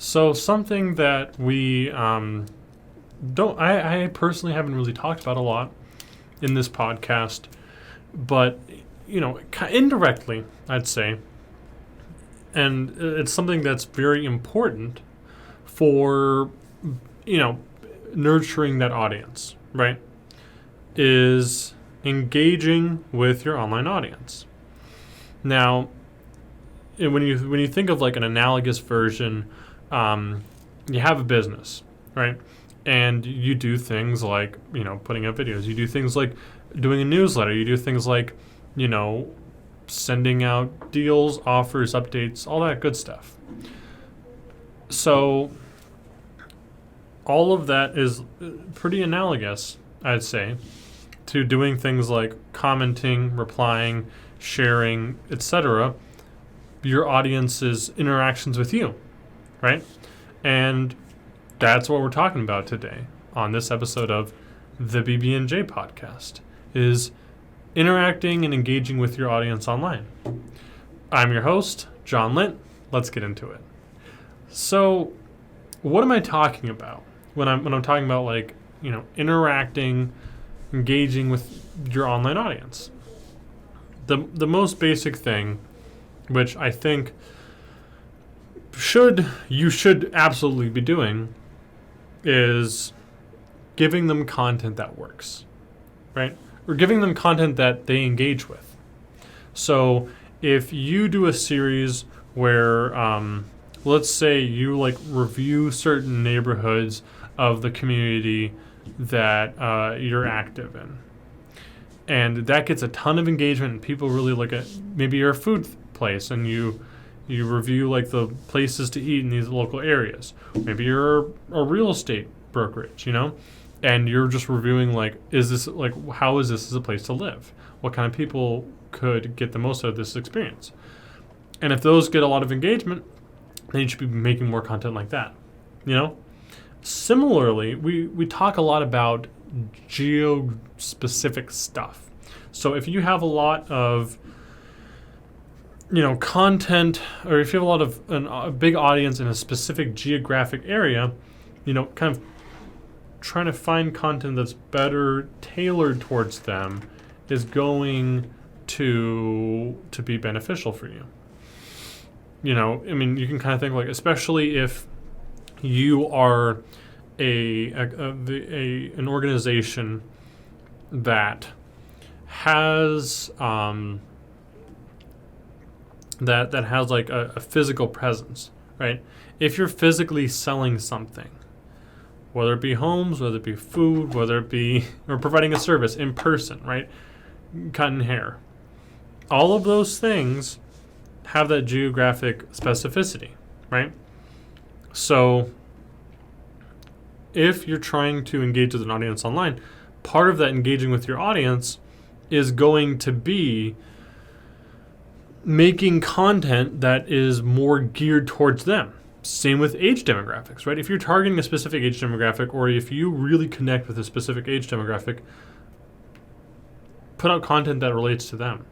So something that we I personally haven't really talked about a lot in this podcast, but indirectly, I'd say, and it's something that's very important for nurturing that audience, right? Is engaging with your online audience. Now, when you think of like an analogous version, you have a business, right? And you do things like putting up videos. You do things like doing a newsletter. You do things like sending out deals, offers, updates, all that good stuff. So all of that is pretty analogous, I'd say, to doing things like commenting, replying, sharing, etc. Your audience's interactions with you, right? And that's what we're talking about today on this episode of the BB&J podcast, is interacting and engaging with your audience online. I'm your host, John Lint. Let's get into it. So, what am I talking about when I'm talking about interacting, engaging with your online audience? The most basic thing, which I think you should absolutely be doing, is giving them content that works, right? Or giving them content that they engage with. So if you do a series where, let's say you review certain neighborhoods of the community that you're active in, and that gets a ton of engagement and people really look at, maybe you're a food place and you review the places to eat in these local areas. Maybe you're a real estate brokerage, and you're just reviewing how is this as a place to live? What kind of people could get the most out of this experience? And if those get a lot of engagement, then you should be making more content like that. Similarly, we talk a lot about geo-specific stuff. So if you have a lot of content, or if you have a lot of a big audience in a specific geographic area, kind of trying to find content that's better tailored towards them is going to be beneficial for you. You can kind of think especially if you are an organization that has that has a physical presence, right? If you're physically selling something, whether it be homes, whether it be food, whether it be or providing a service in person, right? Cutting hair. All of those things have that geographic specificity, right? So if you're trying to engage with an audience online, part of that engaging with your audience is going to be making content that is more geared towards them. Same with age demographics, right? If you're targeting a specific age demographic, or if you really connect with a specific age demographic, put out content that relates to them.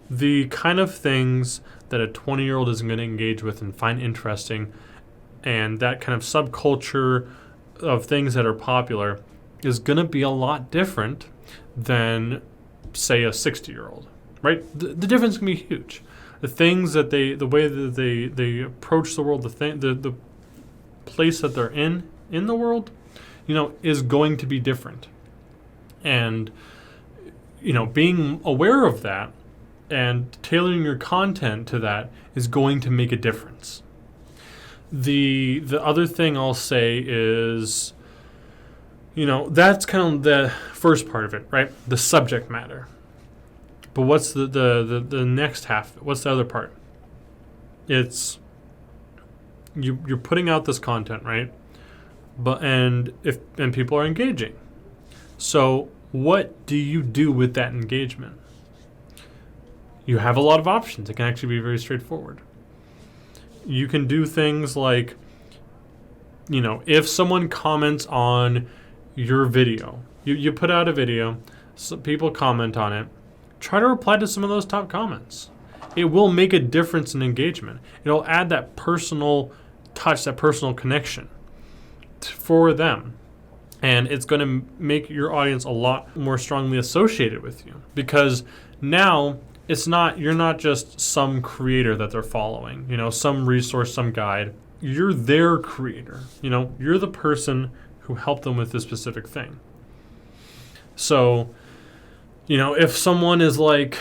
The kind of things that a 20-year-old is going to engage with and find interesting, and that kind of subculture of things that are popular is going to be a lot different than, say, a 60-year-old, right? The difference can be huge. The things that the way that they approach the world, the place that they're in the world, is going to be different. And, being aware of that and tailoring your content to that is going to make a difference. The other thing I'll say is, that's kind of the first part of it, right? The subject matter. But what's the next half? What's the other part? It's you're putting out this content, right? And people are engaging. So what do you do with that engagement? You have a lot of options. It can actually be very straightforward. You can do things like, if someone comments on your video, you put out a video, so people comment on it, try to reply to some of those top comments. it will make a difference in engagement. It'll add that personal touch, that personal connection for them. And it's going to make your audience a lot more strongly associated with you, because now you're not just some creator that they're following, some resource, some guide. You're their creator. You're the person who helped them with this specific thing. So, if someone is like,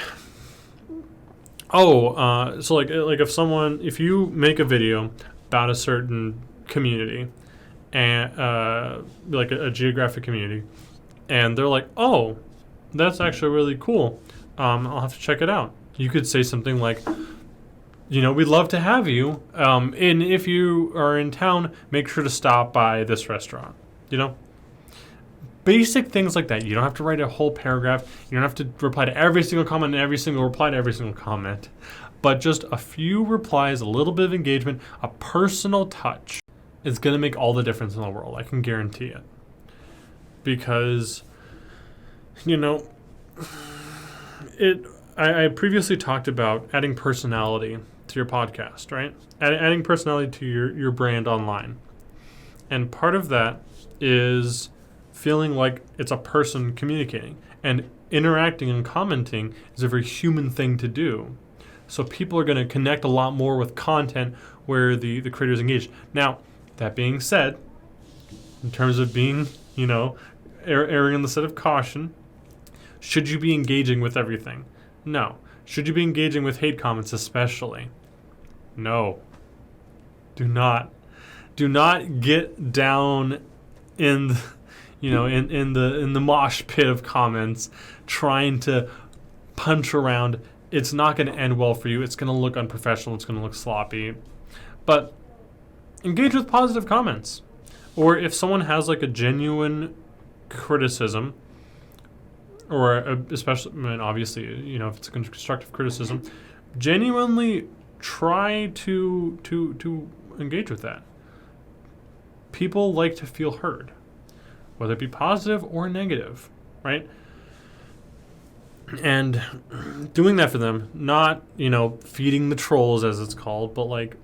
if you make a video about a certain community, and like a geographic community, and they're like, oh, that's actually really cool, I'll have to check it out. You could say something like, we'd love to have you, and if you are in town, make sure to stop by this restaurant. Basic things like that. You don't have to write a whole paragraph. You don't have to reply to every single comment and reply to every single comment, but just a few replies, a little bit of engagement, a personal touch is going to make all the difference in the world. I can guarantee it. Because, I previously talked about adding personality to your podcast, right? Adding personality to your brand online. And part of that is feeling like it's a person communicating. And interacting and commenting is a very human thing to do. So people are going to connect a lot more with content where the creator is engaged. Now, that being said, in terms of being, erring on the side of caution, should you be engaging with everything? No. Should you be engaging with hate comments especially? No. Do not. Do not get down in the mosh pit of comments trying to punch around. It's not going to end well for you. It's going to look unprofessional. It's going to look sloppy. But engage with positive comments. Or if someone has like a genuine criticism, or especially, obviously, if it's a constructive criticism, genuinely try to engage with that. People like to feel heard, whether it be positive or negative, right? And doing that for them, not, feeding the trolls as it's called, but like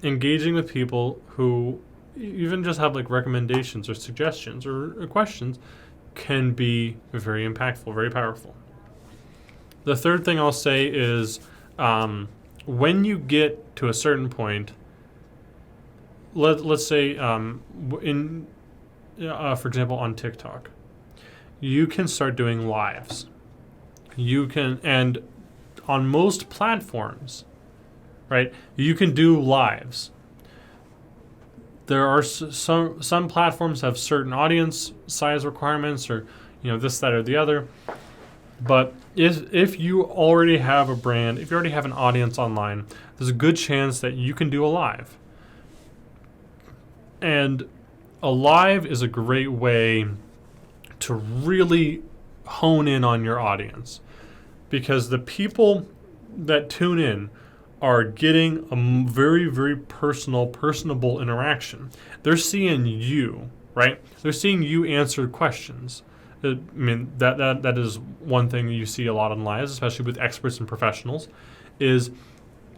engaging with people who even just have like recommendations or suggestions or questions can be very impactful, very powerful. The third thing I'll say is when you get to a certain point, let's say for example, on TikTok, you can start doing lives. And on most platforms, right, you can do lives. There are some platforms have certain audience size requirements, or this, that, or the other. But if you already have a brand, if you already have an audience online, there's a good chance that you can do a live. And a live is a great way to really hone in on your audience, because the people that tune in are getting a very, very personable interaction. They're seeing you, right? They're seeing you answer questions. That is one thing you see a lot on lives, especially with experts and professionals, is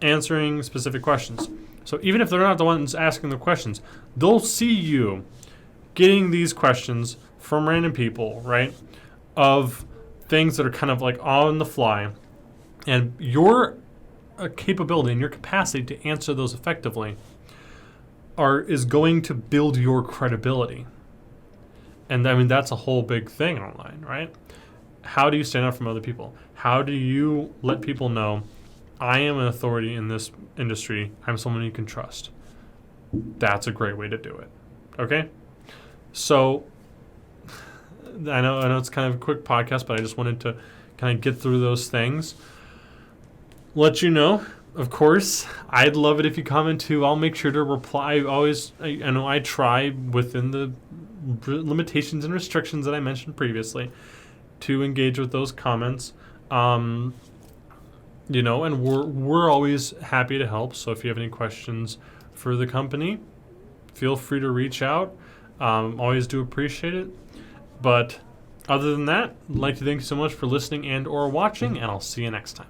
answering specific questions. So even if they're not the ones asking the questions, they'll see you getting these questions from random people, right? Of things that are kind of like on the fly, and your capability and your capacity to answer those effectively is going to build your credibility. And that's a whole big thing online, right? How do you stand out from other people? How do you let people know, I am an authority in this industry, I'm someone you can trust? That's a great way to do it. Okay? So I know it's kind of a quick podcast, but I just wanted to kind of get through those things. Let you know, of course, I'd love it if you comment too. I'll make sure to reply. I know I try within the limitations and restrictions that I mentioned previously to engage with those comments. And we're always happy to help. So if you have any questions for the company, feel free to reach out. Always do appreciate it. But other than that, I'd like to thank you so much for listening and or watching, and I'll see you next time.